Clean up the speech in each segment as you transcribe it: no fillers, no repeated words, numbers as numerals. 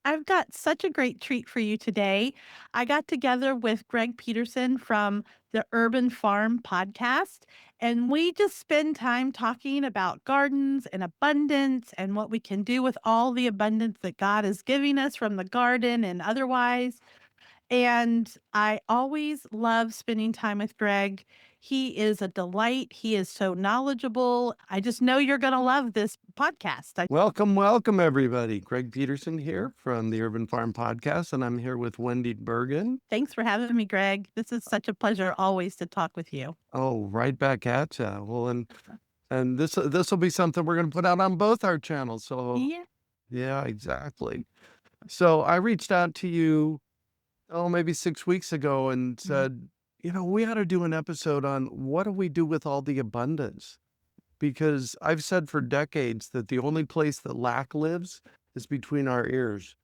I've got such a great treat for you today. I got together with Greg Peterson from the Urban Farm podcast, and we just spend time talking about gardens and abundance and what we can do with all the abundance that God is giving us from the garden and otherwise. And I always love spending time with Greg. He is a delight. He is so knowledgeable. I just know you're going to love this podcast. Welcome, welcome, everybody. Greg Peterson here from the Urban Farm Podcast, and I'm here with Wendy Bergen. Thanks for having me, Greg. This is such a pleasure always to talk with you. Oh, right back at you. Well, and this will be something we're going to put out on both our channels. So Yeah. yeah, exactly. So I reached out to you, maybe 6 weeks ago, and said, we ought to do an episode on what do we do with all the abundance. Because I've said for decades that the only place that lack lives is between our ears.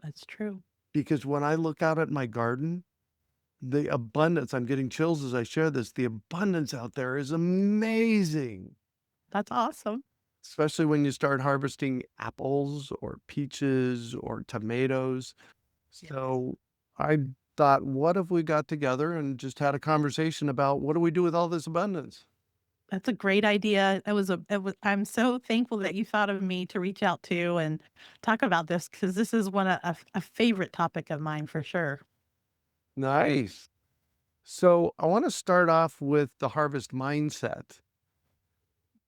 That's true. Because when I look out at my garden, the abundance, I'm getting chills as I share this, the abundance out there is amazing. That's awesome. Especially when you start harvesting apples or peaches or tomatoes. So I thought, what if we got together and just had a conversation about what do we do with all this abundance? That's a great idea. I'm so thankful that you thought of me to reach out to and talk about this because this is a favorite topic of mine for sure. Nice. So I want to start off with the harvest mindset.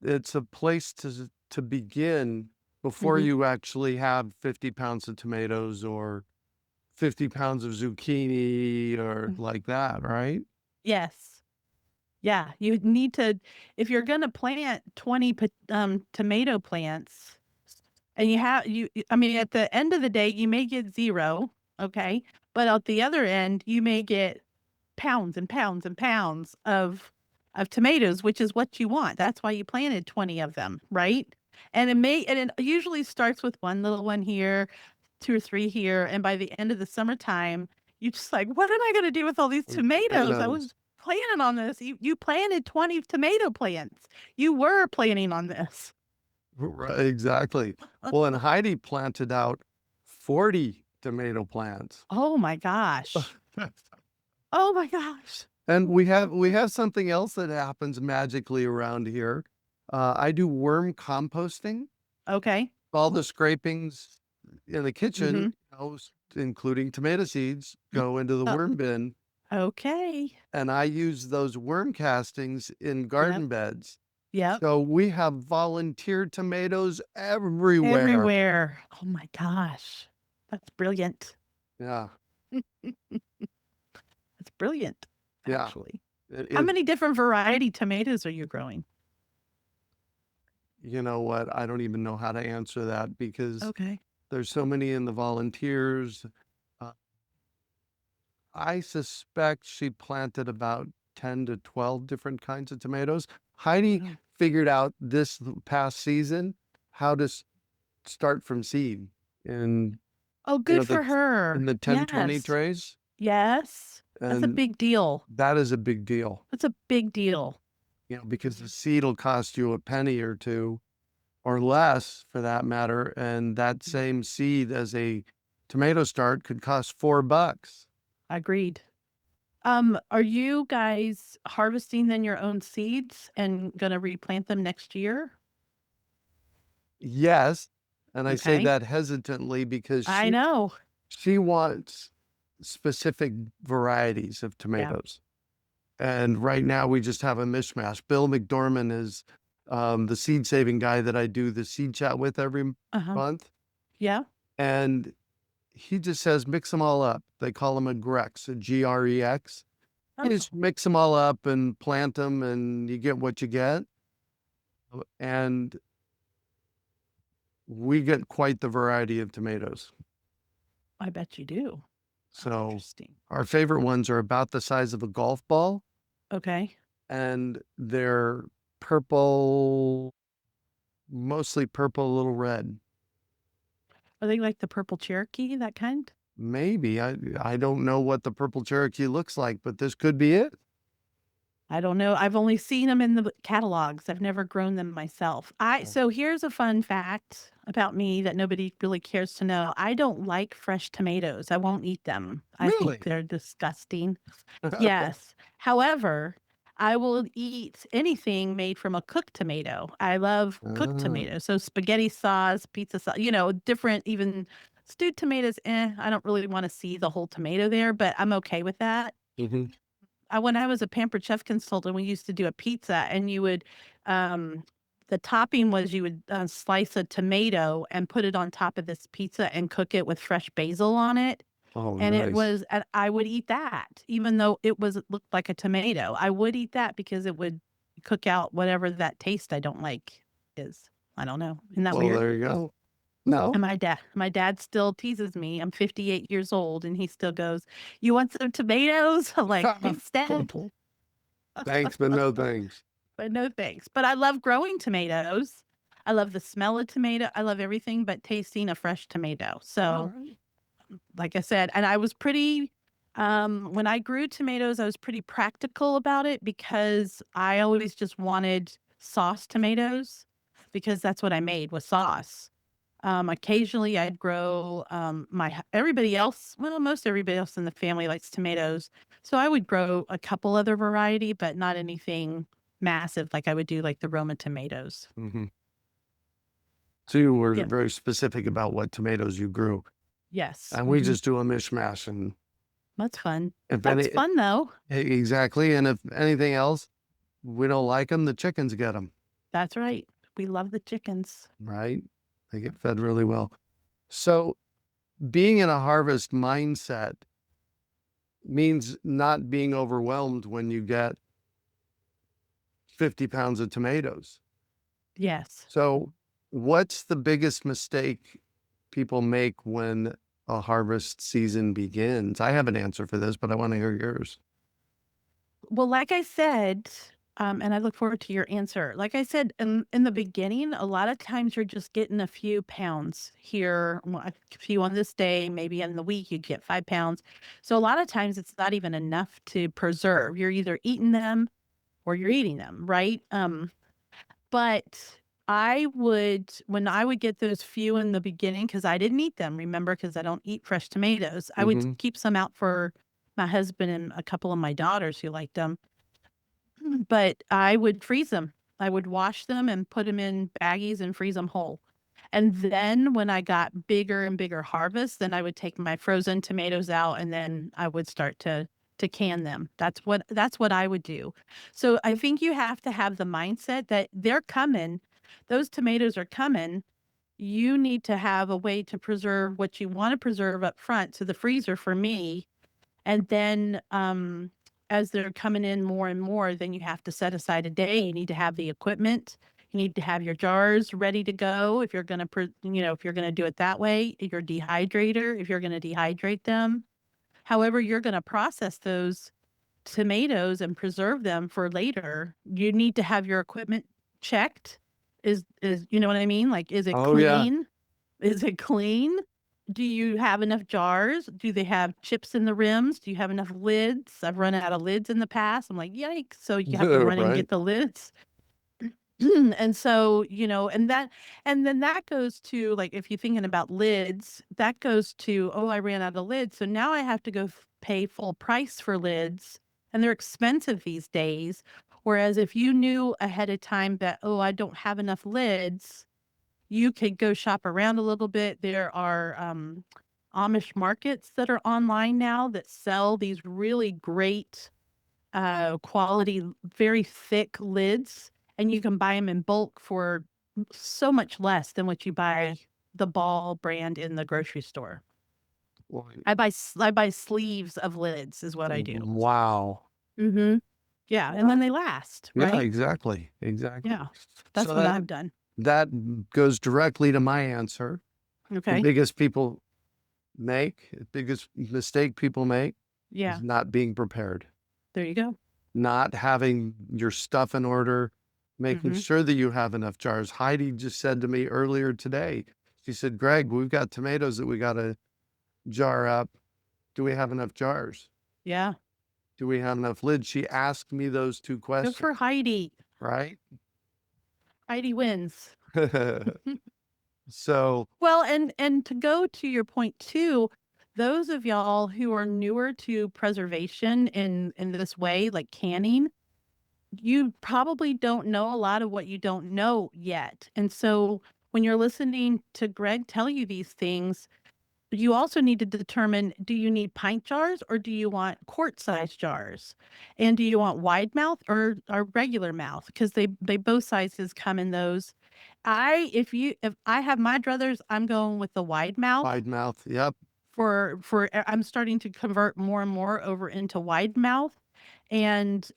It's a place to begin before Mhm. you actually have 50 pounds of tomatoes or 50 pounds of zucchini or Mm. like that, right? Yes. Yeah, you need to if you're gonna plant 20 tomato plants and I mean, at the end of the day, you may get 0, okay? But at the other end, you may get pounds and pounds and pounds of tomatoes, which is what you want. That's why you planted 20 of them, right? And it usually starts with 1 little one here, 2 or 3 here, and by the end of the summertime, you're just like, "What am I gonna do with all these tomatoes? I Tomatoes. was planning on this." You planted 20 tomato plants. You were planning on this. Right, exactly. Well, and Heidi planted out 40 tomato plants. Oh my gosh. Oh my gosh. And we have something else that happens magically around here. I do worm composting. Okay. All the scrapings in the kitchen, Mhm. including tomato seeds, go into the Oh, worm bin, okay. and I use those worm castings in Yep. garden beds. Yep. So we have volunteer tomatoes everywhere. Everywhere. Oh my gosh. That's brilliant. Yeah, That's brilliant, yeah. actually. It How is. many different variety tomatoes are you growing? You know what? I don't even know how to answer that because Okay. there's so many in the volunteers. Uh, I suspect she planted about 10 to 12 different kinds of tomatoes. Heidi Wow. figured out this past season how to start from seed in, Oh, you good know, for in her. the 10-20 Yes. trays. Yes. That's a And big deal. that is a big deal, That's a big deal. because the seed will cost you a penny or two or less for that matter. And that same seed as a tomato start could cost $4. Agreed. Are you guys harvesting then your own seeds and gonna replant them next year? Yes. And I say Okay. that hesitantly because I she know. she wants specific varieties of Yeah. tomatoes. And right now we just have a mishmash. Bill McDorman is the seed saving guy that I do the seed chat with every Uh-huh. month. Yeah. And he just says, mix them all up. They call them a grex, a GREX. You Oh, just mix them all up and plant them and you get what you get. And we get quite the variety of tomatoes. I bet you do. Oh, So interesting. our favorite ones are about the size of a golf ball Okay. and they're purple, mostly purple, a little red. Are they like the purple Cherokee, that kind? Maybe. I don't know what the purple Cherokee looks like, but this could be it. I don't know. I've only seen them in the catalogs. I've never grown them myself. Oh. So here's a fun fact. about me that nobody really cares to know. I don't like fresh tomatoes. I won't eat them. I think Really? they're disgusting. Yes. However, I will eat anything made from a cooked tomato. I love cooked Ah, tomatoes. So spaghetti sauce, pizza sauce, different, even stewed tomatoes. I don't really want to see the whole tomato there, but I'm okay with that. mhm. When I was a Pampered Chef consultant, we used to do a pizza, and um, the topping was you would slice a tomato and put it on top of this pizza and cook it with fresh basil on it. Oh, And nice. and I would eat that, even though it looked like a tomato. I would eat that because it would cook out whatever that taste I don't like is. I don't know. Isn't that Well, weird? there you go. No. And my dad still teases me. I'm 58 years old, and he still goes, "You want some tomatoes?" I'm like, "Thanks, Dad." Thanks, but no thanks. But no thanks. But I love growing tomatoes. I love the smell of tomato. I love everything but tasting a fresh tomato. All So, right. like I said, and I was pretty when I grew tomatoes, I was pretty practical about it because I always just wanted sauce tomatoes because that's what I made with sauce. Occasionally I'd grow everybody else, well, most everybody else in the family likes tomatoes. So I would grow a couple other variety, but not anything massive like I would do like the Roma tomatoes. Mhm. So you were Yeah. very specific about what tomatoes you grew, Yes. and we just do a mishmash. And That's fun. if That's any, fun though. exactly, and if anything else, we don't like them, the chickens get them, That's right. We love the chickens. right? They get fed really well. So being in a harvest mindset means not being overwhelmed when you get 50 pounds of tomatoes. Yes. So what's the biggest mistake people make when a harvest season begins? I have an answer for this, but I want to hear yours. Well, like I said, and I look forward to your answer. Like I said in the beginning, a lot of times you're just getting a few pounds here, a few on this day, maybe in the week you get 5 pounds. So a lot of times it's not even enough to preserve. You're either eating them or you're eating them, right? But when I would get those few in the beginning, because I didn't eat them, remember, because I don't eat fresh tomatoes, I would Hmm. keep some out for my husband and a couple of my daughters who liked them. But I would freeze them. I would wash them and put them in baggies and freeze them whole. And then when I got bigger and bigger harvests, then I would take my frozen tomatoes out and then I would start to can them. That's what I would do. So I think you have to have the mindset that they're coming. Those tomatoes are coming. You need to have a way to preserve what you want to preserve up front. So the freezer for me, and then as they're coming in more and more, then you have to set aside a day. You need to have the equipment. You need to have your jars ready to go if you're going to, if you're going to do it that way. Your dehydrator, if you're going to dehydrate them. However, you're going to process those tomatoes and preserve them for later. You need to have your equipment checked. Is you know what I mean? Like, is it Oh, yeah. clean? Is it clean? Do you have enough jars? Do they have chips in the rims? Do you have enough lids? I've run out of lids in the past. I'm like, yikes. So you have to run and Right. get the lids. And so, and then that goes to like, if you're thinking about lids, that goes to, oh, I ran out of lids. So now I have to go pay full price for lids, and they're expensive these days. Whereas if you knew ahead of time that, oh, I don't have enough lids, you could go shop around a little bit. There are Amish markets that are online now that sell these really great quality, very thick lids, and you can buy them in bulk for so much less than what you buy the Ball brand in the grocery store. Well, I buy sleeves of lids is what I do. wow. Mm-hmm. Yeah, and then Wow. they last, Yeah, right? exactly. Exactly. Yeah, So that's what I've done. that goes directly to my answer. The Okay. biggest people make, the biggest mistake people make Yeah, is not being prepared, there you go. not having your stuff in order, making Mm-hmm. sure that you have enough jars. Heidi just said to me earlier today, she said, Greg, we've got tomatoes that we got to jar up. Do we have enough jars? Yeah. Do we have enough lids? She asked me those two Good for questions, Heidi. right? Heidi wins. So, Well, and to go to your point too, those of y'all who are newer to preservation in this way, like canning, you probably don't know a lot of what you don't know yet. And so when you're listening to Greg tell you these things, you also need to determine, do you need pint jars or do you want quart size jars? And do you want wide mouth or regular mouth? Because they both sizes come in those. If I have my druthers, I'm going with the wide mouth wide mouth. Yep. I'm starting to convert more and more over into wide mouth. And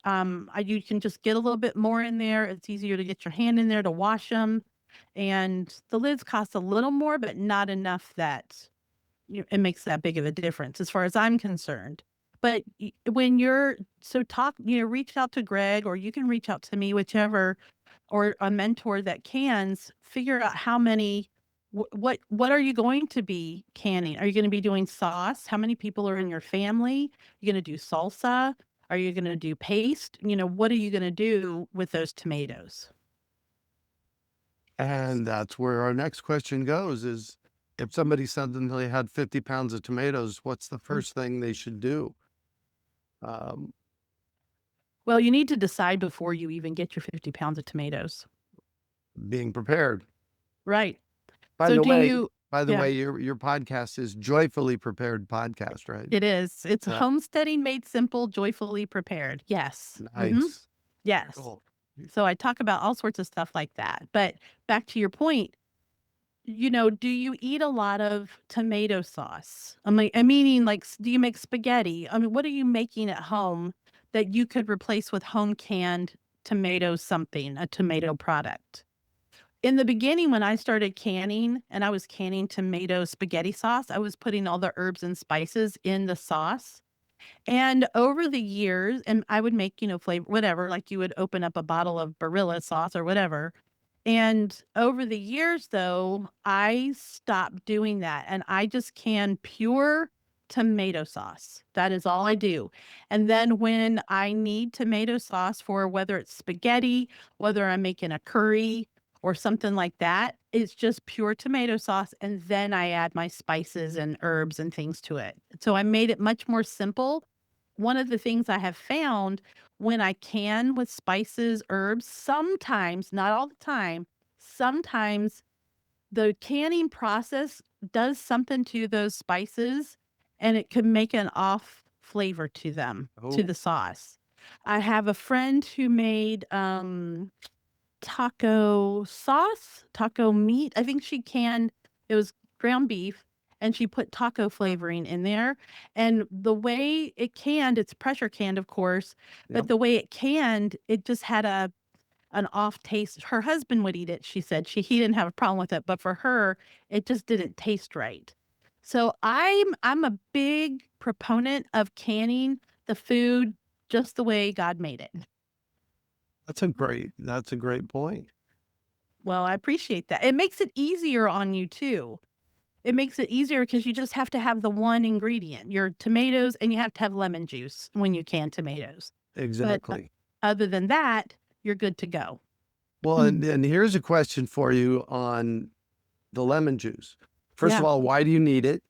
you can just get a little bit more in there. It's easier to get your hand in there to wash them. And the lids cost a little more, but not enough that it makes that big of a difference as far as I'm concerned. But when you're so talk, reach out to Greg or you can reach out to me, whichever, or a mentor that cans, figure out how many, what are you going to be canning? Are you going to be doing sauce? How many people are in your family? You're going to do salsa? Are you going to do paste? What are you going to do with those tomatoes? And that's where our next question goes is if somebody suddenly had 50 pounds of tomatoes, what's the first thing they should do? Um, Well, you need to decide before you even get your 50 pounds of tomatoes. being prepared. Right. By So the do way, you, by the yeah, way, your podcast is Joyfully Prepared Podcast, right? it is. It's Yeah. homesteading made simple, joyfully prepared. Yes. Nice. Yes. Cool. So I talk about all sorts of stuff like that. But back to your point, do you eat a lot of tomato sauce? I'm meaning like, do you make spaghetti? I mean, what are you making at home that you could replace with home canned tomato something, a tomato product? In the beginning, when I started canning and I was canning tomato spaghetti sauce, I was putting all the herbs and spices in the sauce. And over the years, and I would make, flavor, whatever, like you would open up a bottle of Barilla sauce or whatever. And over the years, though, I stopped doing that and I just can pure tomato sauce. That is all I do. And then when I need tomato sauce for whether it's spaghetti, whether I'm making a curry or something like that, it's just pure tomato sauce. And then I add my spices and herbs and things to it. So I made it much more simple. One of the things I have found when I can with spices, herbs, sometimes, not all the time, sometimes the canning process does something to those spices and it can make an off flavor to them, to Oh, the sauce. I have a friend who made taco sauce, taco meat. I think it was ground beef and she put taco flavoring in there. And the way it canned, it's pressure canned, of course, yep. but the way it canned, it just had an off taste. Her husband would eat it, she said. He didn't have a problem with it, but for her, it just didn't taste right. So I'm a big proponent of canning the food just the way God made it. That's a great point. Well, I appreciate that. It makes it easier on you too. It makes it easier because you just have to have the one ingredient, your tomatoes, and you have to have lemon juice when you can tomatoes. But Exactly. other than that, you're good to go. Well, and here's a question for you on the lemon juice. First of Yeah. all, why do you need it?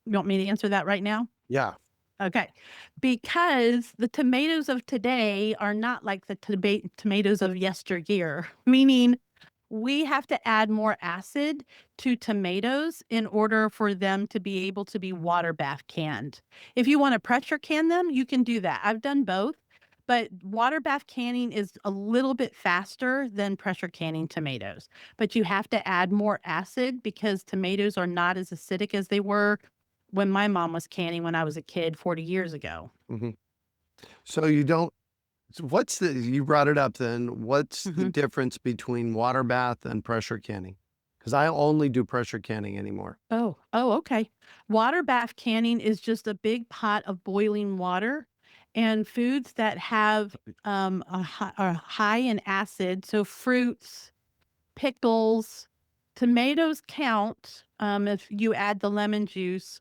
You want me to answer that right now? Yeah. Okay. Because the tomatoes of today are not like the tomatoes of yesteryear, meaning we have to add more acid to tomatoes in order for them to be able to be water bath canned. If you want to pressure can them, you can do that. I've done both, but water bath canning is a little bit faster than pressure canning tomatoes. But you have to add more acid because tomatoes are not as acidic as they were when my mom was canning when I was a kid 40 years ago. hmm So you don't, so you brought it up then, what's the difference between water bath and pressure canning? Because I only do pressure canning anymore. Oh, okay. Water bath canning is just a big pot of boiling water and foods that have are high in acid. So fruits, pickles, tomatoes count if you add the lemon juice.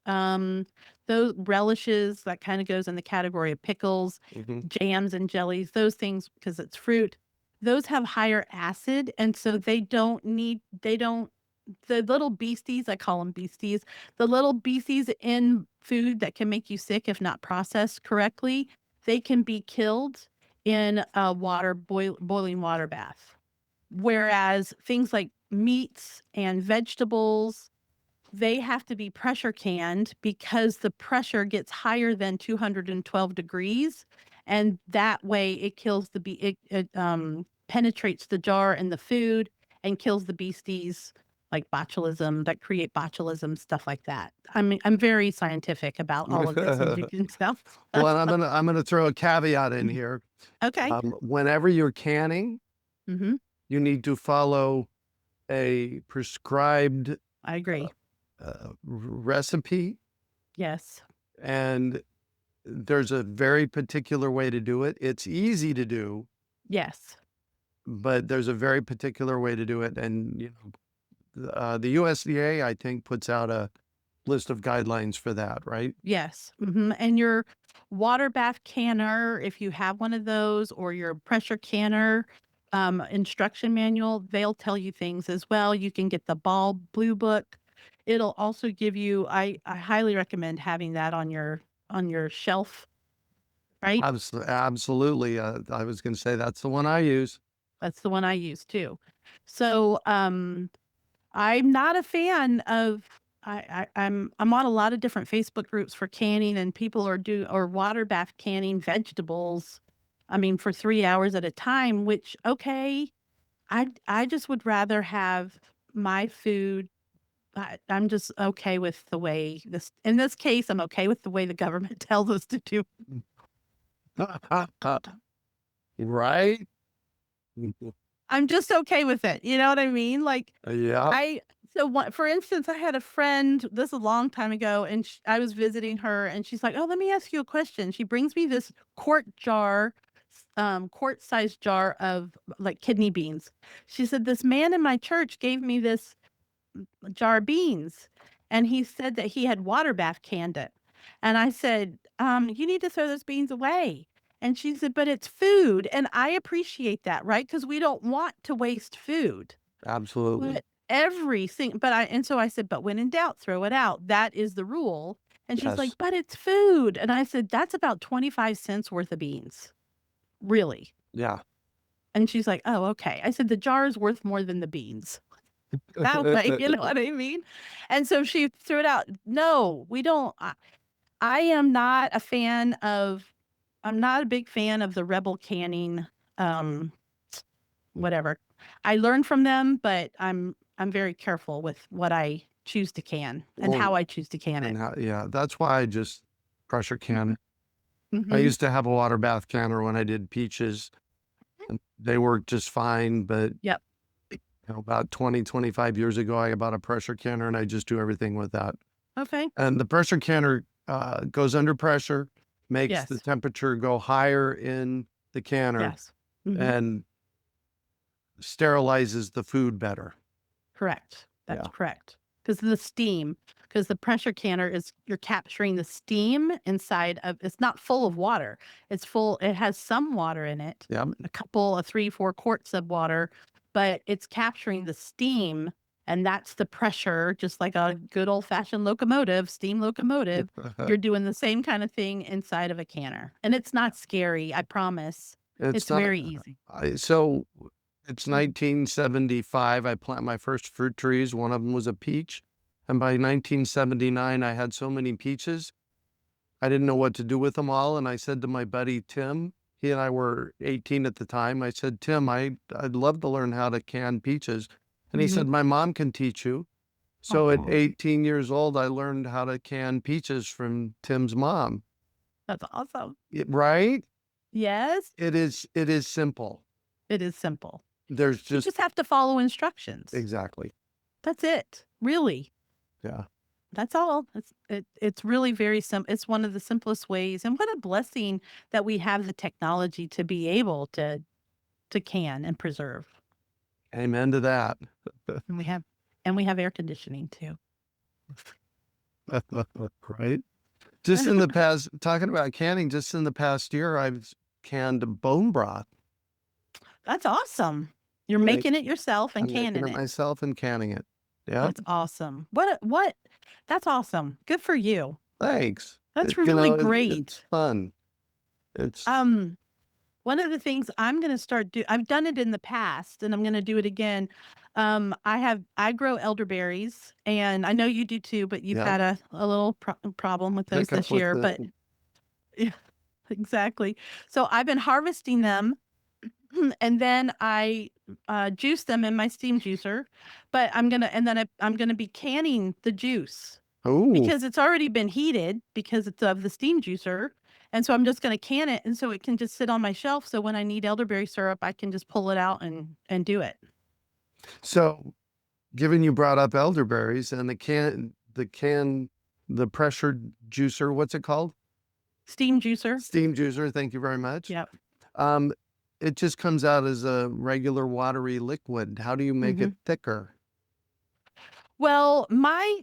Those relishes, that kind of goes in the category of pickles, hmm jams and jellies, those things because it's fruit. those have higher acid, and so the little beasties, I call them beasties, the little beasties in food that can make you sick if not processed correctly, they can be killed in a boiling water bath. Whereas things like meats and vegetables, they have to be pressure canned because the pressure gets higher than 212 degrees. And that way it kills it penetrates the jar and the food and kills the beasties like botulism that create botulism, stuff like that. I'm very scientific about all of this and stuff. Well, I'm gonna throw a caveat in here. Okay. Whenever you're canning, Hmm. you need to follow a prescribed I agree. recipe, Yes. and there's a very particular way to do it. It's easy to do, Yes. but there's a very particular way to do it. And, the USDA, I think, puts out a list of guidelines for that, right? Yes. And your water bath canner, if you have one of those, or your pressure canner instruction manual, they'll tell you things as well. You can get the Ball Blue Book. It'll also give you, I highly recommend having that on your shelf, right? Absolutely. I was going to say that's the one I use. That's the one I use too. So I'm not a fan of I'm on a lot of different Facebook groups for canning, and people or water bath canning vegetables. I mean, for 3 hours at a time, which okay, I just would rather have my food. I'm just okay with the way this in this case, I'm okay with the way the government tells us to do. Right? I'm just okay with it. You know what I mean? Like Yeah. for instance, I had a friend, this is a long time ago, and I was visiting her, and she's like, "Oh, let me ask you a question." She brings me this quart-sized jar of like kidney beans. She said, "This man in my church gave me this jar of beans, and he said that he had water bath canned it." And I said, "You need to throw those beans away." And she said, "But it's food." And I appreciate that, right? Because we don't want to waste food. Absolutely. But and so I said, "But when in doubt, throw it out. That is the rule." And she's like, Yes. "But it's food." And I said, "That's about 25 cents worth of beans. Really?" Yeah. And she's like, "Oh, okay." I said, "The jar is worth more than the beans." That way, you know what I mean? And so she threw it out. No, we don't. I am not a fan of, I'm not a big fan of the rebel canning, um, whatever. I learn from them, but I'm very careful with what I choose to can and Well, how I choose to can it. yeah, that's why I just pressure can. I Mhm. used to have a water bath canner when I did peaches, and they worked just fine. But Yep. about 25 years ago, I bought a pressure canner, and I just do everything with that. Okay. And the pressure canner goes under pressure, makes the Yes. temperature go higher in the canner, Yes. Mhm. and sterilizes the food better. Correct. That's Yeah. correct. Because the pressure canner is, you're capturing the steam inside of, it's not full of water. It has some water in it, Yeah. a 3, 4 quarts of water, but it's capturing the steam, and that's the pressure, just like a good old fashioned steam locomotive. You're doing the same kind of thing inside of a canner. And it's not scary, I promise. It's It's not. very easy. So it's 1975. I plant my first fruit trees. One of them was a peach. And by 1979, I had so many peaches, I didn't know what to do with them all. And I said to my buddy, Tim, he and I were 18 at the time. I said, Tim, I'd love to learn how to can peaches. And he Mhm. said, my mom can teach you. So at Aw, 18 years old, I learned how to can peaches from Tim's mom. that's awesome. Right? Yes, It is simple. it is simple. There's You just just have to follow instructions. exactly. That's it. Really. Yeah. That's all. It's really very simple. It's one of the simplest ways. And what a blessing that we have the technology to be able to can and preserve. Amen to that. And we have air conditioning too. Right? Just in the past, talking about canning, just in the past year, I've canned bone broth. That's awesome. You're Like, making it yourself and I'm making canning it it. myself and canning it. Yep. That's awesome. What that's awesome. Good for you. Thanks. That's You really know, it's great. fun. It's Um, one of the things I'm gonna start do I've done it in the past and I'm gonna do it again. I grow elderberries and I know you do too, but you've yeah. had a little problem with those Hiccup this with year. the But yeah, exactly. So I've been harvesting them and then I juice them in my steam juicer. But I'm gonna be canning the juice oh. because it's already been heated because it's of the steam juicer. And so I'm just going to can it. And so it can just sit on my shelf. So when I need elderberry syrup, I can just pull it out and do it. So, given you brought up elderberries and the pressure juicer, what's it called? Steam juicer. Steam juicer. Thank you very much. Yep. Um, it just comes out as a regular watery liquid. How do you make Hmm. it thicker? Well, my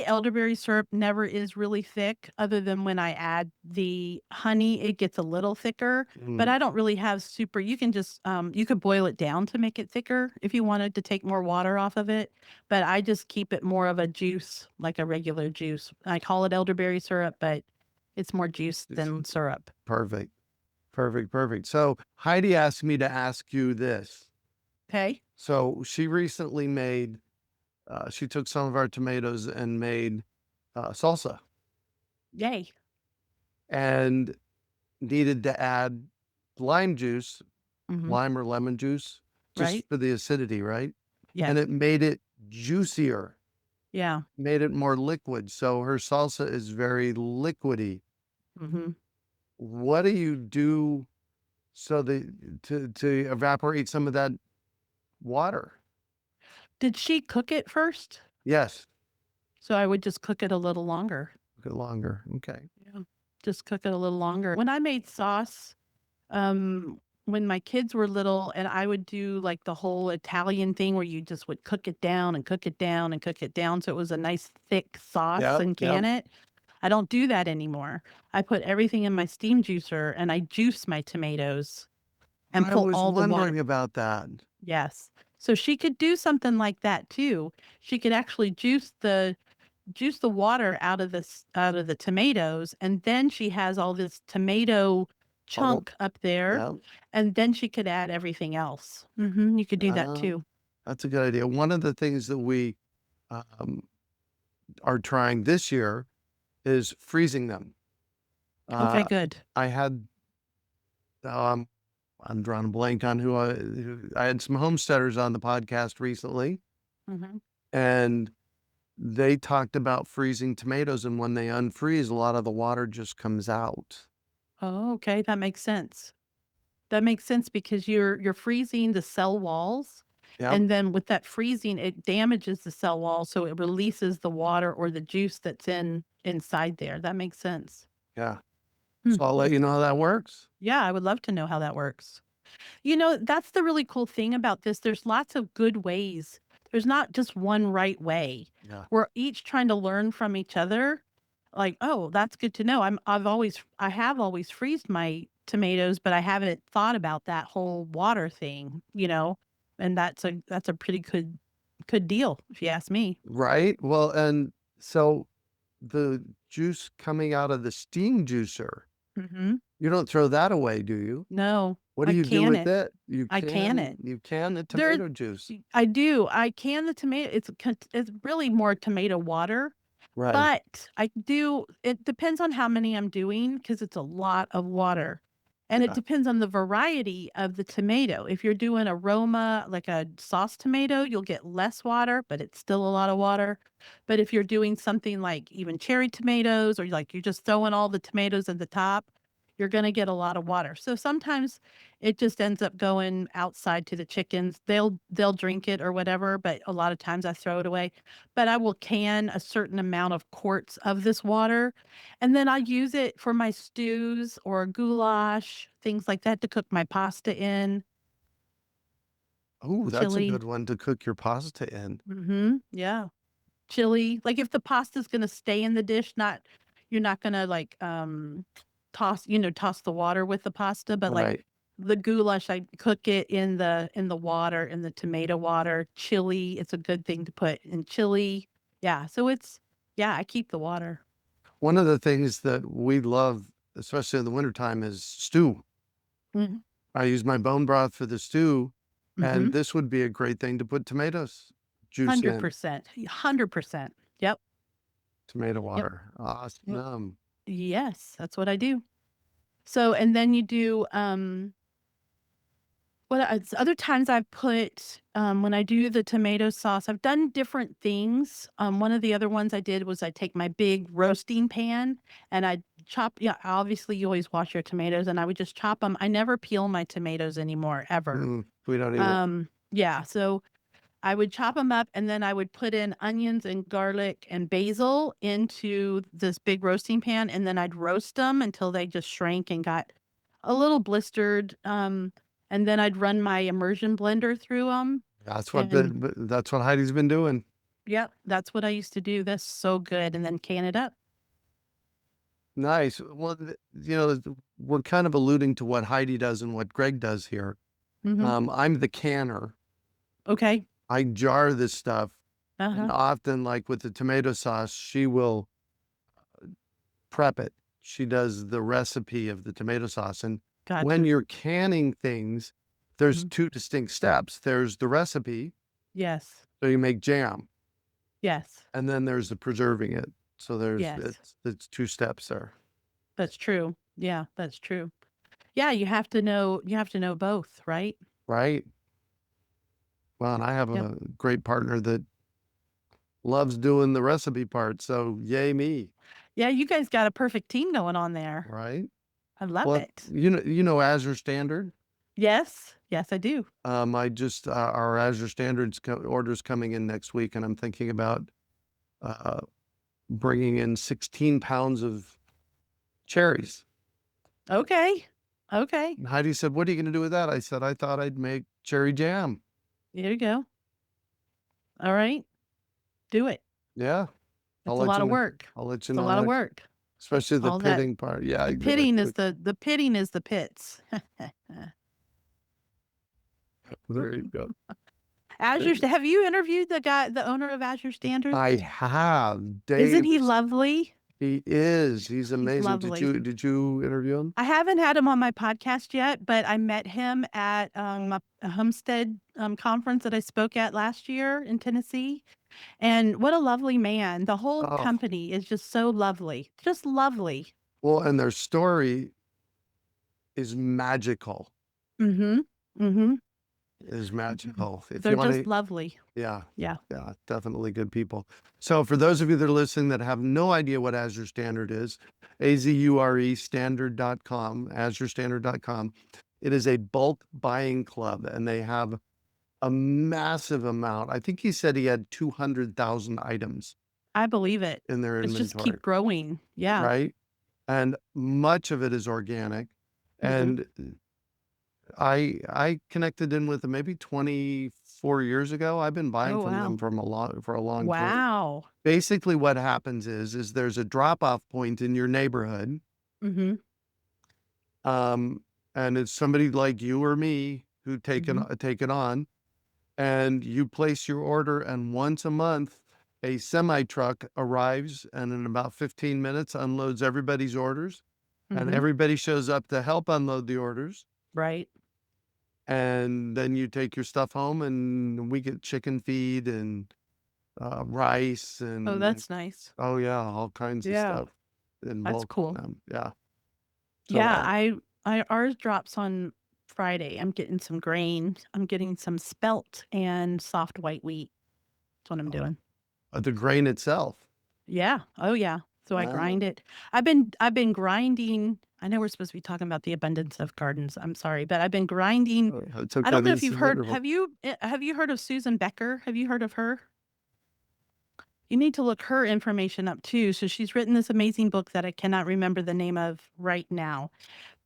elderberry syrup never is really thick other than when I add the honey, it gets a little thicker, but Mm. I don't really have super you can just you could boil it down to make it thicker if you wanted to take more water off of it, but I just keep it more of a juice, like a regular juice. I call it elderberry syrup, but it's more juice It's than syrup. perfect. Perfect. Perfect. So Heidi asked me to ask you this. Okay? So she recently made, she took some of our tomatoes and made salsa Yay. and needed to add lime juice, Mhm. lime or lemon juice, just Right? for the acidity, right? Yes. And it made it juicier, Yeah. made it more liquid. So her salsa is very liquidy. Mhm. What do you do so that to evaporate some of that water? Did she cook it first? Yes. So I would just cook it a little longer. Cook it longer. Okay. Yeah. Just cook it a little longer. When I made sauce, when my kids were little and I would do like the whole Italian thing where you just would cook it down and cook it down and cook it down so it was a nice thick sauce Yep. and Yep. can it. I don't do that anymore. I put everything in my steam juicer and I juice my tomatoes and I pull was all the water. wondering about that. Yes. So she could do something like that too. She could actually juice the water out of the tomatoes, and then she has all this tomato Oh, chunk up there, yeah. and then she could add everything else. You could do that Uh, too. that's a good idea. One of the things that we um, are trying this year is freezing them. Okay, Uh, good. I had, um, I'm drawing a blank on who I had some homesteaders on the podcast recently, Mhm. and they talked about freezing tomatoes. And when they unfreeze, a lot of the water just comes out. Oh, okay, that makes sense. That makes sense because you're freezing the cell walls, Yep. and then with that freezing, it damages the cell wall, so it releases the water or the juice that's inside there. That makes sense. Yeah. Hmm. So I'll let you know how that works. Yeah, I would love to know how that works. That's the really cool thing about this. There's lots of good ways. There's not just one right way. Yeah. We're each trying to learn from each other. Like, oh, that's good to know. I have always freezed my tomatoes, but I haven't thought about that whole water thing. And that's a pretty good deal, if you ask me. Right. Well, and so the juice coming out of the steam juicer, Hmm. you don't throw that away, do you? No, What do I you do can with it. it? I can it. You can the There tomato juice. I do. I can the tomato. It's really more tomato water. Right. But it depends on how many I'm doing because it's a lot of water. And it Yeah. depends on the variety of the tomato. If you're doing aroma, like a sauce tomato, you'll get less water, but it's still a lot of water. But if you're doing something like even cherry tomatoes or like you're just throwing all the tomatoes at the top, you're going to get a lot of water. So sometimes it just ends up going outside to the chickens. They'll drink it or whatever, but a lot of times I throw it away. But I will can a certain amount of quarts of this water, and then I use it for my stews or goulash, things like that to cook my pasta in, Oh, that's a chili. good one to cook your pasta in. Yeah. Chili. Like if the pasta's gonna stay in the dish, not you're not gonna like toss the water with the pasta, but like Right. The goulash, I cook it in the water, in the tomato water. Chili, it's a good thing to put in chili. Yeah, so I keep the water. One of the things that we love, especially in the wintertime, is stew. Mhm. I use my bone broth for the stew, and Mhm. this would be a great thing to put tomatoes juice in. 100%. 100%. Yep. Tomato Yep. water. Yep. Awesome. Yes, that's what I do. So, and then you do, other times I've put, when I do the tomato sauce, I've done different things. One of the other ones I did was I take my big roasting pan and I chop, yeah, obviously you always wash your tomatoes and I would just chop them. I never peel my tomatoes anymore, ever. We don't either. Yeah, so I would chop them up and then I would put in onions and garlic and basil into this big roasting pan and then I'd roast them until they just shrank and got a little blistered. And then I'd run my immersion blender through them. And That's what Heidi's been doing. yep, that's what I used to do. That's so good. And then can it up. Nice. Well, we're kind of alluding to what Heidi does and what Greg does here. Hmm. I'm the canner. Okay. I jar this stuff, and Uh-huh. often, like with the tomato sauce, she will prep it. She does the recipe of the tomato sauce. And when Gotcha. you're canning things, there's Mhm. two distinct steps. There's the recipe, Yes. so you make jam, Yes. and then there's the preserving it. So Yes. it's two steps there, That's true. Yeah, that's true. Yeah, you have to know both, right? right? Well, and I have Yep. a great partner that loves doing the recipe part, so yay me, Yeah, you guys got a perfect team going on there. right? I love Well, it. you know Azure Standard? Yes. Yes, I do. I just our Azure Standards orders coming in next week, and I'm thinking about uh, bringing in 16 pounds of cherries. Okay. Okay. And Heidi said, "What are you going to do with that?" I said, "I thought I'd make cherry jam." There you go. All right. Do it. Yeah, I'll It's a let lot you of know. work. I'll let you It's a know lot of next, work. especially the All that pitting part. Yeah, pitting exactly. is the pitting is the pits. There you go. Have you interviewed the owner of Azure Standard? I have Isn't Dave. he lovely? He is. He's He's amazing. lovely. Did you interview him? I haven't had him on my podcast yet, but I met him at a Homestead conference that I spoke at last year in Tennessee. And what a lovely man. The whole Oh, company is just so lovely. Just lovely. well, and their story is magical. Mhm. Mhm. Is magical. If They're you want just to, lovely. yeah, Yeah. yeah, definitely good people. So for those of you that are listening that have no idea what Azure Standard is, Azure standard.com, azurestandard.com. It is a bulk buying club and they have a massive amount. I think he said he had 200,000 items I believe it. in their It's just inventory, keep growing. Yeah. right? And much of it is organic. Mhm. And I connected in with them maybe 24 years ago. I've been buying Oh, from them wow. from for a long time. Wow. Basically, what happens is there's a drop off point in your neighborhood, Mhm. um, and it's somebody like you or me who Mhm. take it on, and you place your order, and once a month, a semi truck arrives and in about 15 minutes unloads everybody's orders, and Mhm. everybody shows up to help unload the orders. Right. And then you take your stuff home and we get chicken feed and rice Oh, and that's nice. oh yeah, all kinds of Yeah. stuff in That's bulk from cool. them. Yeah. So Yeah, I ours drops on Friday. I'm getting some grain. I'm getting some spelt and soft white wheat. That's what I'm uh, doing. the grain itself. Yeah. Oh yeah. So I Uh, grind it. I've been grinding. I know we're supposed to be talking about the abundance of gardens. I'm sorry, but I've been grinding. it's I okay. don't know if This you've is heard. wonderful. Have you heard of Susan Becker? Have you heard of her? You need to look her information up too. So she's written this amazing book that I cannot remember the name of right now.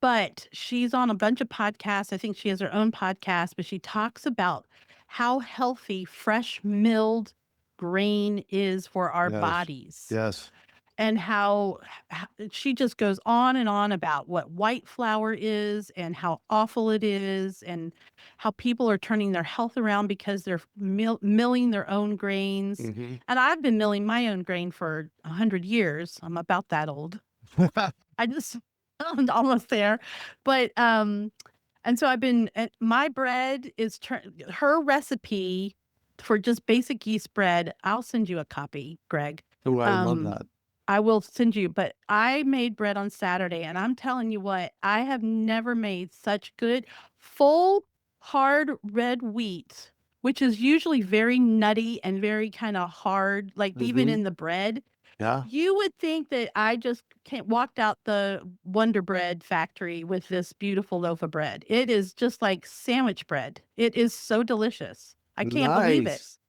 But she's on a bunch of podcasts. I think she has her own podcast, but she talks about how healthy fresh milled grain is for our Yes. bodies. Yes. and how she just goes on and on about what white flour is and how awful it is and how people are turning their health around because they're milling their own grains. Hmm. And I've been milling my own grain for 100 years. I'm about that old. I just I'm almost there. But and so I've been my bread is her recipe for just basic yeast bread. I'll send you a copy, Greg. Oh, I love Um that. I will send you, but I made bread on Saturday and I'm telling you what, I have never made such good full hard red wheat, which is usually very nutty and very kind of hard, like even Hmm. in the bread. Yeah. You would think that I just walked out the Wonder Bread factory with this beautiful loaf of bread. It is just like sandwich bread. It is so delicious. I can't believe it. Nice.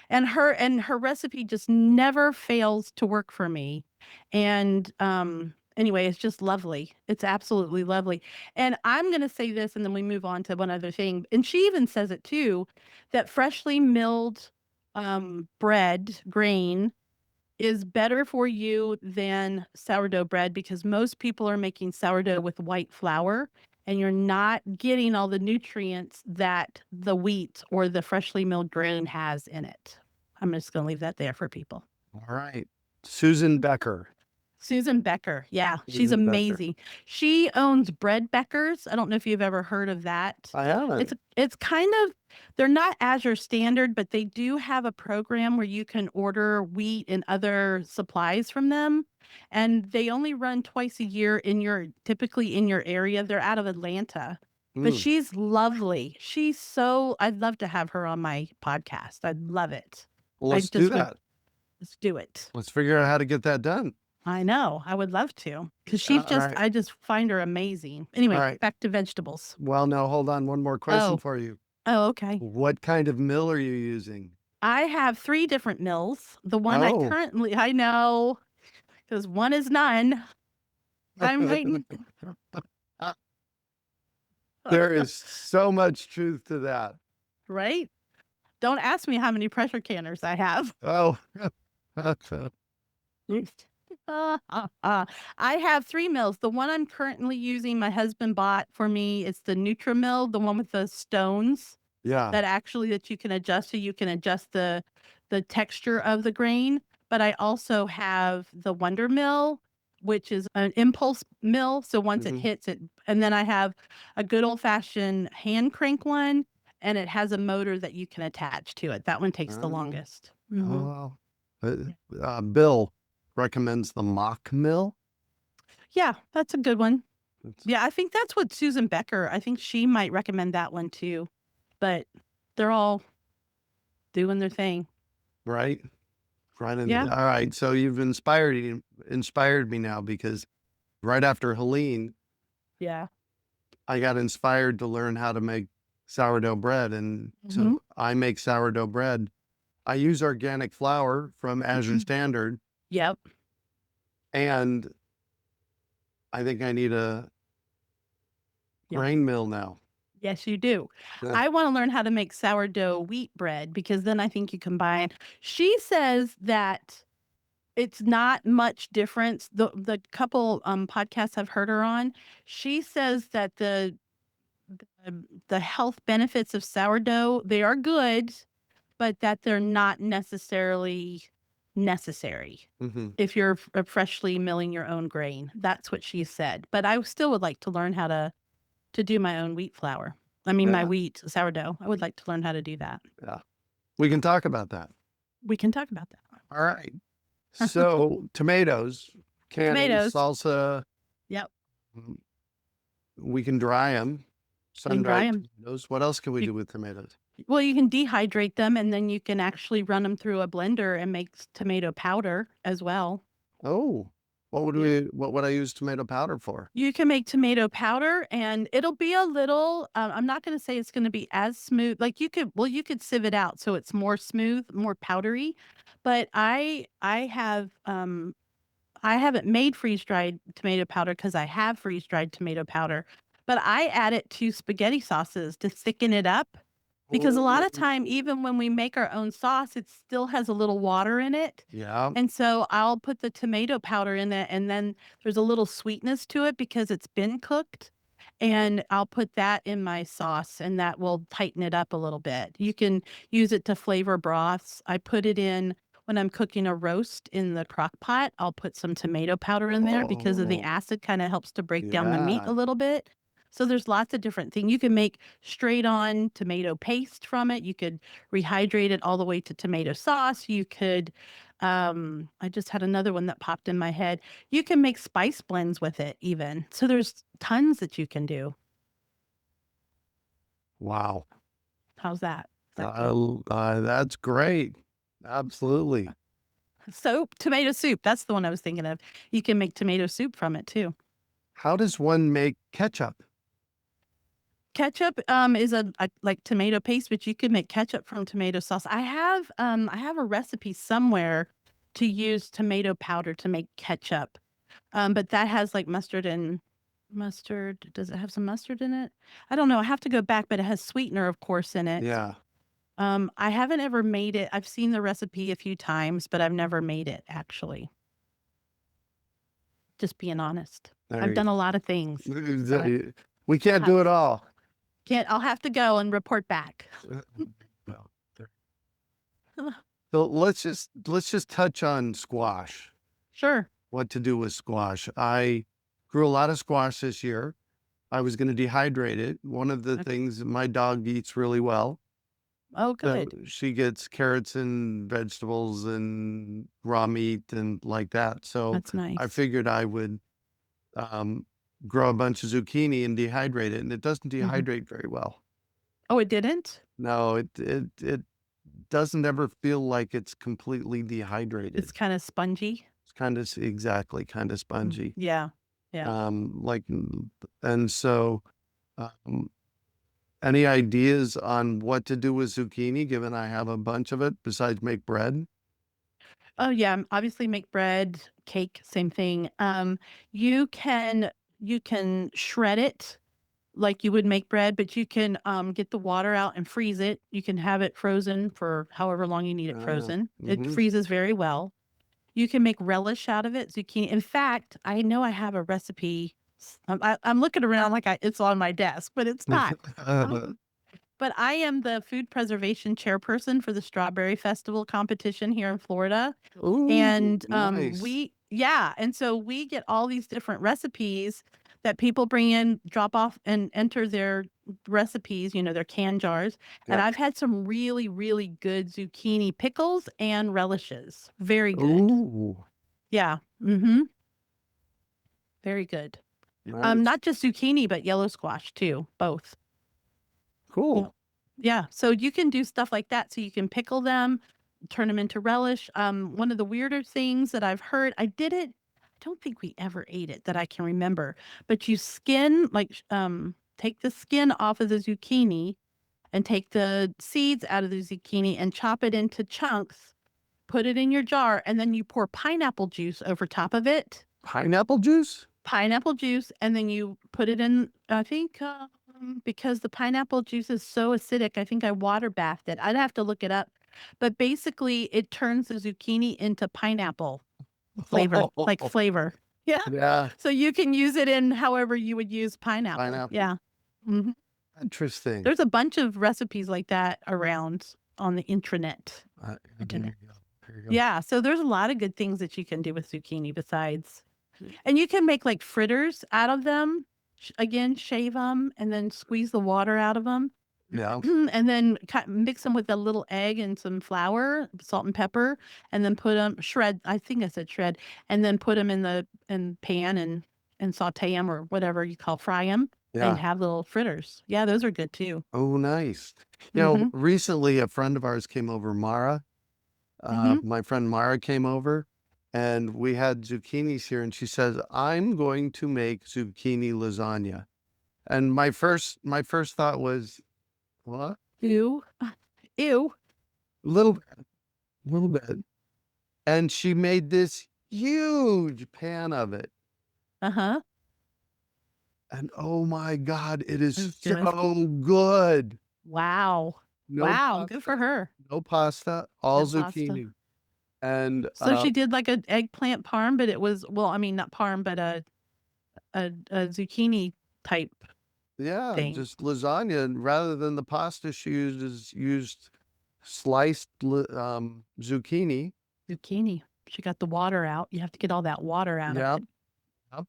And her recipe just never fails to work for me. And anyway, it's just lovely. It's absolutely lovely. And I'm going to say this and then we move on to one other thing. And she even says it too, that freshly milled bread grain is better for you than sourdough bread because most people are making sourdough with white flour and you're not getting all the nutrients that the wheat or the freshly milled grain has in it. I'm just going to leave that there for people. All right. Susan Becker. Susan Becker. Yeah, she's Susan Becker. amazing. She owns Bread Beckers. I don't know if you've ever heard of that. I haven't. It's kind of they're not Azure Standard, but they do have a program where you can order wheat and other supplies from them. And they only run twice a year typically in your area. They're out of Atlanta. But Mm. she's lovely. I'd love to have her on my podcast. I'd love it. Well, I let's do just would that. Let's do it. Let's figure out how to get that done. I know. I would love to because All right. I just find her amazing. Anyway, All right. back to vegetables. Well, now hold on. One more question Oh, for you. okay. What kind of mill are you using? I have 3 different mills. The one Oh. I know, because one is none. I'm waiting. There is so much truth to that. Right? Don't ask me how many pressure canners I have. Oh. I have 3 mills. The one I'm currently using, my husband bought for me. It's the Mill, the one with the stones Yeah. that you can adjust. So you can adjust the texture of the grain. But I also have the Wonder Mill, which is an impulse mill. So once it hits it, and then I have a good old fashioned hand crank one, and it has a motor that you can attach to it. That one takes the longest. Oh, Bill recommends the mock mill. Yeah, that's a good one. Yeah, I think that's what Susan Becker, I think she might recommend that one too. But they're all doing their thing. Right. Right. Yeah. All right. So you've inspired me now because right after Helene, Yeah. I got inspired to learn how to make sourdough bread. And so I make sourdough bread. I use organic flour from Azure Standard. Yep. And I think I need a grain mill now. Yes, you do. Yeah. I want to learn how to make sourdough wheat bread because then I think you combine. She says that it's not much difference. The couple podcasts I've heard her on, she says that the health benefits of sourdough, they are good, but that they're not necessarily necessary if you're freshly milling your own grain. That's what she said. But I still would like to learn how to do my own wheat flour. I mean, my wheat sourdough. I would like to learn how to do that. Yeah. We can talk about that. We can talk about that. All right. So tomatoes, Tomatoes. salsa. Yep. We can dry them. Dry them. Tomatoes. What else can we do with tomatoes? Well, you can dehydrate them and then you can actually run them through a blender and make tomato powder as well. Oh, what would I use tomato powder for? You can make tomato powder and it'll be a little, I'm not going to say it's going to be as smooth. Like you could sieve it out so it's more smooth, more powdery. But I haven't made freeze-dried tomato powder because I have freeze-dried tomato powder. But I add it to spaghetti sauces to thicken it up. Because a lot of Oh, time, even when we make our own sauce, it still has a little water in it. yeah. And so I'll put the tomato powder in it, and then there's a little sweetness to it because it's been cooked. And I'll put that in my sauce, and that will tighten it up a little bit. You can use it to flavor broths. I put it in when I'm cooking a roast in the crock pot. I'll put some tomato powder in there because of the Oh, acid kind of helps to break down the meat yeah. a little bit. So there's lots of different things. You can make straight on tomato paste from it. You could rehydrate it all the way to tomato sauce. You could, I just had another one that popped in my head. You can make spice blends with it even. So there's tons that you can do. Wow. How's that? Is that good? That's great. Absolutely. Soap, tomato soup. That's the one I was thinking of. You can make tomato soup from it too. How does one make ketchup? Ketchup is a like tomato paste, but you can make ketchup from tomato sauce. I have a recipe somewhere to use tomato powder to make ketchup. But that has like mustard and mustard. Does it have some mustard in it? I don't know. I have to go back, but it has sweetener, of course, in it. Yeah. I haven't ever made it. I've seen the recipe a few times, but I've never made it actually. Just being honest. I've There done a lot of things. we can't I'll do it all. I'll have to go and report back. Well, so let's just touch on squash. Sure. What to do with squash. I grew a lot of squash this year. I was going to dehydrate it. One of the Okay. things my dog eats really well. Oh, So good. she gets carrots and vegetables and raw meat and like that. So That's I nice. figured I would um, grow a bunch of zucchini and dehydrate it, and it doesn't Mhm. dehydrate very well. Oh, it didn't? No, it doesn't ever feel like it's completely dehydrated. It's kind of spongy. It's kind of exactly kind of spongy. Yeah. Yeah. Like, and so, um, any ideas on what to do with zucchini, given I have a bunch of it besides make bread? Oh, yeah. Obviously make bread, cake, same thing. You can you can shred it like you would make bread, but you can get the water out and freeze it. You can have it frozen for however long you need it frozen. It Mm-hmm. freezes very well. You can make relish out of it, zucchini. In fact, I know I have a recipe. I'm looking around like it's on my desk, but it's not. But I am the food preservation chairperson for the Strawberry Festival competition here in Florida. Ooh, And nice. and so we get all these different recipes that people bring in, drop off, and enter their recipes, their can jars. And Yeah. I've had some really, really good zucchini pickles and relishes. Very good. Ooh, Yeah. Mm-hmm. Very good. nice. Not just zucchini, but yellow squash too. Both. Yeah. Cool. Yeah. So you can do stuff like that. So you can pickle them, turn them into relish. One of the weirder things that I've heard, I did it. I don't think we ever ate it that I can remember, but you take the skin off of the zucchini and take the seeds out of the zucchini and chop it into chunks, put it in your jar, and then you pour pineapple juice over top of it. Pineapple juice? Pineapple juice, and then you put it in, I think, because the pineapple juice is so acidic, I think I water bathed it. I'd have to look it up. But basically, it turns the zucchini into pineapple flavor. Yeah. Yeah, So you can use it in however you would use pineapple. pineapple. Yeah. hmm Interesting. There's a bunch of recipes like that around on the intranet. There you go. There you go. Yeah. So there's a lot of good things that you can do with zucchini besides. And you can make like fritters out of them. Again, shave them and then squeeze the water out of them. Yeah. And then mix them with a little egg and some flour, salt and pepper, and then put them shred. I think I said shred, and then put them in the pan and saute them or whatever you call fry them and Yeah. have little fritters. Yeah, those are good too. Oh, nice. Mm-hmm. Recently a friend of ours came over, Mara. Mm-hmm. My friend Mara came over and we had zucchinis here and she says, I'm going to make zucchini lasagna. And my first thought was, what? Ew. Ew. Little bit, little bit. And she made this huge pan of it. Uh-huh. And oh my God, it is It was good. so good. Wow. No Wow, good for pasta, her. no pasta, all No pasta. zucchini. And, So she did like an eggplant parm, but it was, well, I mean, not parm, but a zucchini type yeah, thing. just lasagna, and rather than the pasta she used sliced zucchini. Zucchini. She got the water out. You have to get all that water out of Yep, it. yep,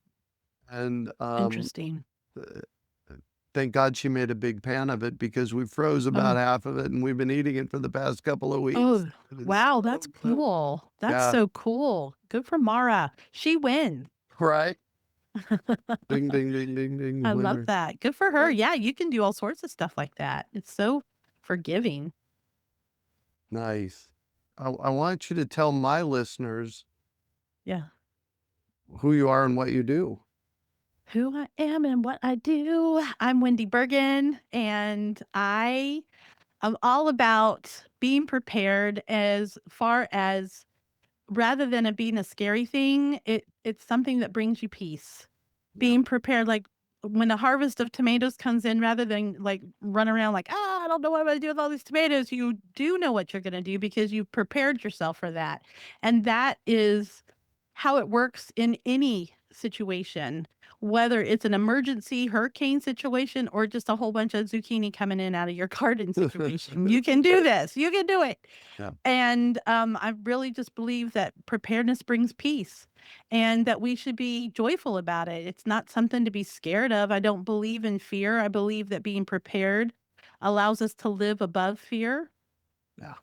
and, Interesting. uh, thank God she made a big pan of it because we froze about Oh, half of it, and we've been eating it for the past couple of weeks. oh, It is wow, so that's good. cool. That's Yeah, so cool. Good for Mara. She wins. right? Ding, ding, ding, ding, ding, I love winner. that. Good for her. Yeah. Yeah, you can do all sorts of stuff like that. It's so forgiving. Nice. I want you to tell my listeners Yeah. who you are and what you do. Who I am and what I do. I'm Wendy Bergen, and I am all about being prepared as far as rather than it being a scary thing, it's something that brings you peace. Yeah. Being prepared, like when a harvest of tomatoes comes in, rather than like run around like, I don't know what I'm gonna do with all these tomatoes, you do know what you're gonna do because you've prepared yourself for that. And that is how it works in any situation, whether it's an emergency hurricane situation or just a whole bunch of zucchini coming in out of your garden situation. You can do this. You can do it. Yeah. And I really just believe that preparedness brings peace and that we should be joyful about it. It's not something to be scared of. I don't believe in fear. I believe that being prepared allows us to live above fear. Yeah.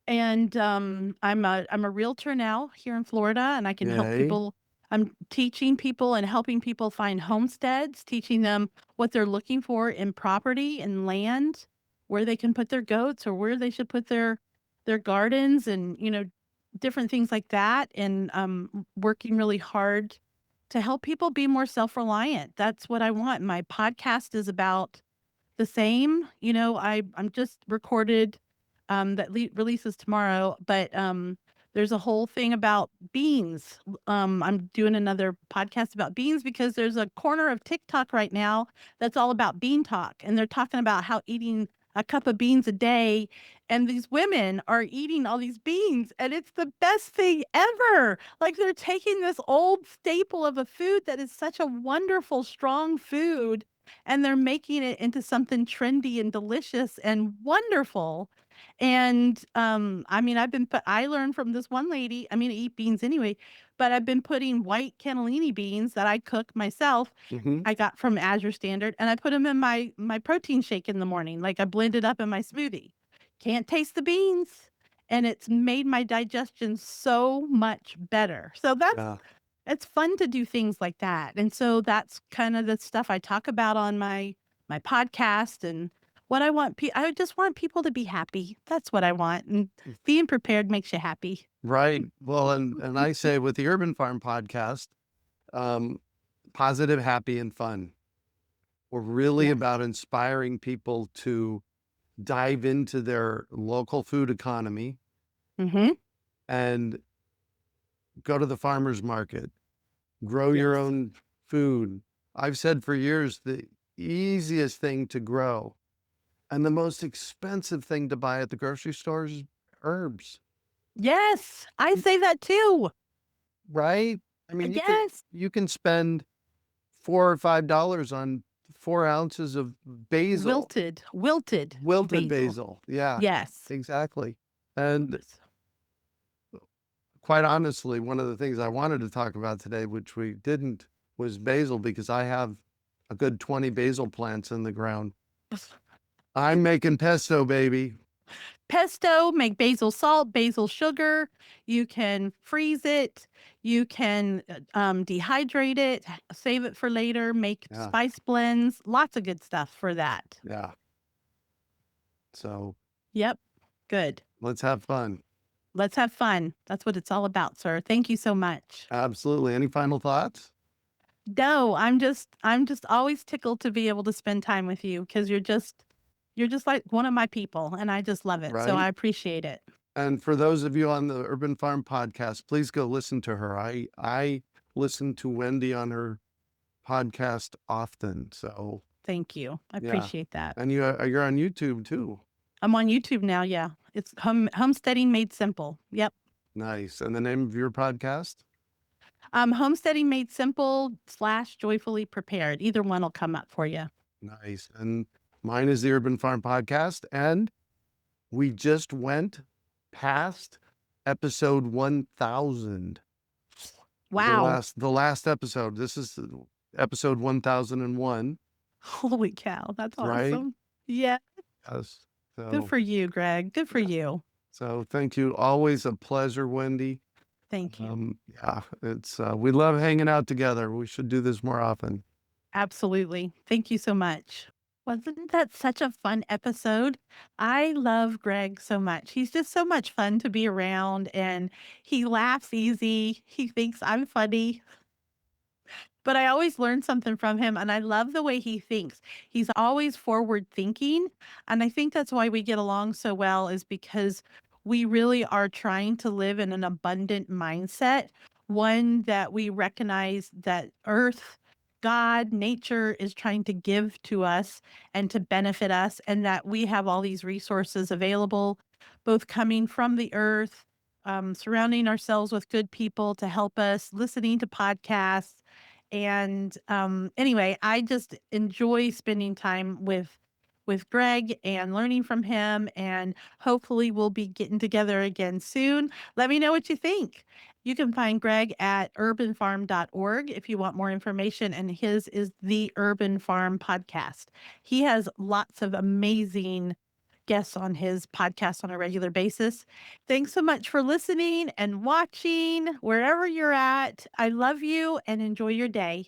And I'm a realtor now here in Florida, and I can help Yay. people. I'm teaching people and helping people find homesteads, teaching them what they're looking for in property and land, where they can put their goats or where they should put their gardens, and different things like that. And working really hard to help people be more self-reliant. That's what I want. My podcast is about the same. I'm just recorded that releases tomorrow, but there's a whole thing about beans. I'm doing another podcast about beans because there's a corner of TikTok right now that's all about bean talk, and they're talking about how eating a cup of beans a day, and these women are eating all these beans, and it's the best thing ever. Like they're taking this old staple of a food that is such a wonderful, strong food, and they're making it into something trendy and delicious and wonderful. And I mean, I learned from this one lady. I mean, I eat beans anyway, but I've been putting white cannellini beans that I cook myself. Hmm. I got from Azure Standard, and I put them in my protein shake in the morning. Like I blend it up in my smoothie. Can't taste the beans, and it's made my digestion so much better. So Yeah. it's fun to do things like that. And so that's kind of the stuff I talk about on my podcast, and what I want I just want people to be happy. That's what I want. And being prepared makes you happy. Right. Well, and I say with the Urban Farm podcast, um, positive, happy, and fun. We're really Yeah. about inspiring people to dive into their local food economy Mhm. and go to the farmer's market, grow your Yes. own food. I've said for years the easiest thing to grow and the most expensive thing to buy at the grocery store is herbs, Yes. I say that too. right? I mean, Yes. you can spend $4 or $5 on 4 ounces of basil, Wilted wilted basil. basil. Yeah, Yes. exactly. And quite honestly, one of the things I wanted to talk about today, which we didn't, was basil because I have a good 20 basil plants in the ground. I'm making pesto, baby. Pesto, make basil salt, basil sugar. You can freeze it. You can dehydrate it, save it for later, make Yeah, spice blends. Lots of good stuff for that. yeah. So Yep. Good. let's have fun. Let's have fun. That's what it's all about, sir. Thank you so much. Absolutely. Any final thoughts? No, I'm just always tickled to be able to spend time with you because you're just like one of my people, and I just love it. So Right. I appreciate it. And for those of you on the Urban Farm podcast, please go listen to her. I listen to Wendy on her podcast often. So Thank you. I yeah. appreciate that. And you're on YouTube too. I'm on YouTube now. Yeah. It's Homesteading Made Simple. Yep. Nice. And the name of your podcast? Homesteading Made Simple / Joyfully Prepared. Either one will come up for you. Nice. And mine is the Urban Farm Podcast. And we just went past episode 1000. Wow. The last episode. This is episode 1001, Holy cow. That's right? awesome. Yeah. Yes. Good So, for you, Greg. Good for yeah. you. So thank you. Always a pleasure, Wendy. Thank you. Yeah, it's we love hanging out together. We should do this more often. Absolutely. Thank you so much. Wasn't that such a fun episode? I love Greg so much. He's just so much fun to be around and he laughs easy. He thinks I'm funny. But I always learn something from him, and I love the way he thinks. He's always forward thinking, and I think that's why we get along so well is because we really are trying to live in an abundant mindset, one that we recognize that earth, God, nature is trying to give to us and to benefit us, and that we have all these resources available, both coming from the earth, surrounding ourselves with good people to help us, listening to podcasts, and, anyway, I just enjoy spending time with Greg and learning from him, and hopefully we'll be getting together again soon. Let me know what you think. You can find Greg at urbanfarm.org if you want more information, and his is the Urban Farm Podcast. He has lots of amazing guests on his podcast on a regular basis. Thanks so much for listening and watching wherever you're at. I love you and enjoy your day.